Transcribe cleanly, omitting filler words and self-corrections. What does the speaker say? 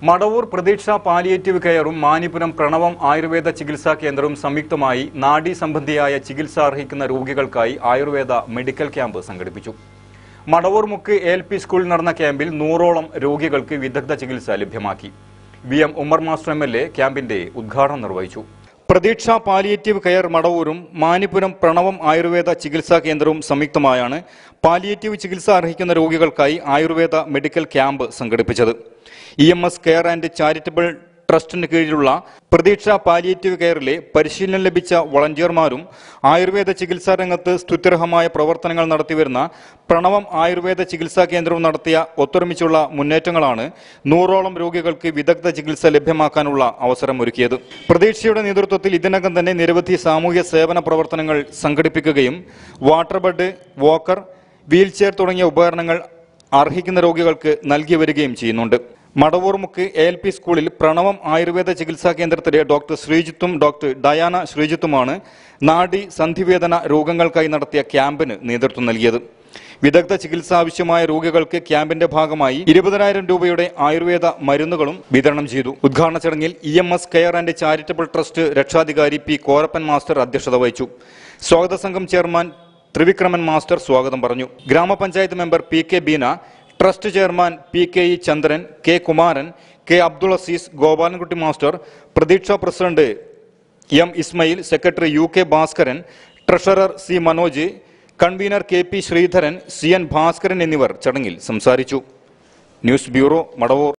മടവൂർ പ്രതീക്ഷ പാലിയേറ്റീവ് കെയറും മാനിപുരം പ്രണവം ആയുർവേദ ചികിത്സാ കേന്ദ്രവും സംയുക്തമായി നാഡീ സംബന്ധിയായ ചികിത്സ അർഹിക്കുന്ന രോഗികൾക്കായി ആയുർവേദ മെഡിക്കൽ ക്യാമ്പ് സംഘടിപ്പിച്ചു. മടവൂർ മുക്ക് എൽ.പി. സ്കൂളിൽ നടന്ന ക്യാമ്പിൽ 100ഓളം രോഗികൾക്ക് വിദഗ്ധ ചികിത്സ ലഭ്യമാക്കി. വി.എം. Ummer master MLA. ക്യാമ്പിന്റെ ഉദ്ഘാടനം നിർവഹിച്ചു. പ്രതീക്ഷ പാലിയേറ്റീവ് കെയർ മടവൂരും മാനിപുരം പ്രണവം ആയുർവേദ ചികിത്സാ കേന്ദ്രവും സംയുക്തമായാണ് പാലിയേറ്റീവ് ചികിത്സ അർഹിക്കുന്ന രോഗികൾക്കായി ആയുർവേദ മെഡിക്കൽ ക്യാമ്പ് സംഘടിപ്പിച്ചത്. EMS കെയർ ആൻഡ് ചാരിറ്റബിൾ ട്രസ്റ്റിന് കീഴിലുള്ള പ്രതീക്ഷ പാലിയേറ്റീവ് കെയറിലെ പരിശീലനം ലഭിച്ച വളണ്ടിയർമാരും ആയുർവേദ ചികിത്സാ രംഗത്ത് സ്തുത്യർഹമായ പ്രവർത്തനങ്ങൾ നടത്തിവരുന്ന പ്രണവം ആയുർവേദ ചികിത്സാ കേന്ദ്രവും നടത്തിയ ഒത്തൊരുമിച്ചുള്ള മുന്നേറ്റങ്ങളാണ് 100ഓളം രോഗികൾക്ക് വിദഗ്ധ ചികിത്സ ലഭ്യമാക്കാനുള്ള അവസരമൊരുക്കിയത്. പ്രതീക്ഷയുടെ നേതൃത്വത്തിൽ ഇതിനകം തന്നെ നിരവധി സാമൂഹ്യ സേവന പ്രവർത്തനങ്ങൾ സംഘടിപ്പിക്കുകയും വാട്ടർ ബെഡ്, വാക്കർ, വീൽചെയർ തുടങ്ങിയ ഉപകരണങ്ങൾ അർഹിക്കുന്ന രോഗികൾക്ക് നൽകി വരികയും ചെയ്യുന്നുണ്ട്. മടവൂർ മുക്ക് ALP സ്കൂളിൽ പ്രണവം ആയുർവേദ ചികിത്സാ കേന്ദ്രത്തിലെ ഡോക്ടർ ശ്രീജിത്തും ഡോക്ടർ ഡയാന ശ്രീജിത്തുമാണ് നാഡി സന്ധിവേദന രോഗങ്ങൾക്കായി നടത്തിയ ക്യാമ്പിന് നേതൃത്വം നൽകിയത്. വിദഗ്ധ ചികിത്സ ആവശ്യമായ രോഗികൾക്ക് ക്യാമ്പിന്റെ ഭാഗമായി 20,000 രൂപയുടെ ആയുർവേദ മരുന്നുകളും വിതരണം ചെയ്തു. ഉദ്ഘാടന ചടങ്ങിൽ EMS care and charitable trust രക്ഷാധികാരി P. കോരപ്പൻ മാസ്റ്റർ അധ്യക്ഷത വഹിച്ചു. സ്വാഗത സംഘം ചെയർമാൻ ത്രിവിക്രമൻ മാസ്റ്റർ സ്വാഗതം പറഞ്ഞു. ഗ്രാമപഞ്ചായത്ത് member PK Beena, trust chairman PKE Chandran, K. Kumaran, K. Abdul Azeez, Gopalankutty master, Pratheeksha president M. Ismail, secretary UK Bhaskaran, treasurer C. Manoj, convener KP Sreedharan, CN Bhaskaran എന്നിവർ ചടങ്ങിൽ സംസാരിച്ചു. News bureau, Madavoor.